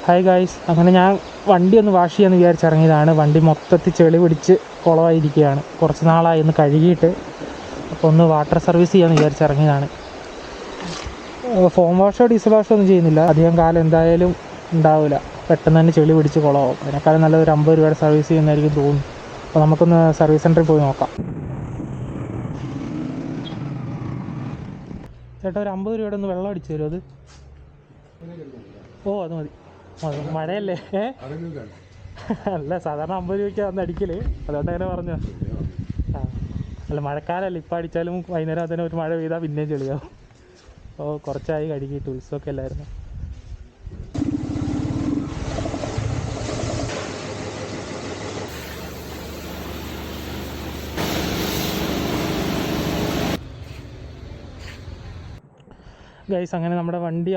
Hi guys, അങ്ങനെ ഞാൻ വണ്ടി ഒന്ന് വാഷ് ചെയ്യാമെന്ന് വിചാരിച്ചിറങ്ങിയതാണ്. വണ്ടി മൊത്തത്തിൽ ചെളി പിടിച്ച് കുളമായിരിക്കുകയാണ്. കുറച്ച് നാളായി ഒന്ന് കഴുകിയിട്ട്, അപ്പോൾ ഒന്ന് വാട്ടർ സർവീസ് ചെയ്യാമെന്ന് വിചാരിച്ചിറങ്ങിയതാണ്. ഫോം വാഷോ ഡീസൽ വാഷോ ഒന്നും ചെയ്യുന്നില്ല. അധികം കാലം എന്തായാലും ഉണ്ടാവില്ല, പെട്ടെന്ന് തന്നെ ചെളി പിടിച്ച് കുളമാവും. അതിനേക്കാളും നല്ലത് ഒരു 50 രൂപയുടെ സർവീസ് ചെയ്യുന്നതായിരിക്കും തോന്നുന്നു. അപ്പോൾ നമുക്കൊന്ന് സർവീസ് സെൻറ്ററിൽ പോയി നോക്കാം. ചേട്ടാ, ഒരു 50 രൂപയുടെ ഒന്ന് വെള്ളം അടിച്ചു തരുമോ? അത് അത് മതി. മഴയല്ലേ? അല്ല, സാധാരണ 50 രൂപയ്ക്ക് വന്ന് അടിക്കല്, അതുകൊണ്ട് അങ്ങനെ പറഞ്ഞു. അല്ല, മഴക്കാലമല്ല, ഇപ്പം അടിച്ചാലും വൈകുന്നേരം തന്നെ ഒരു മഴ പെയ്താൽ പിന്നെയും ചെളിയാവും. അപ്പോൾ കുറച്ചായി കഴുകിയിട്ട്, ഉത്സവമൊക്കെ അല്ലായിരുന്നു. ഗൈസ്, അങ്ങനെ നമ്മുടെ വണ്ടി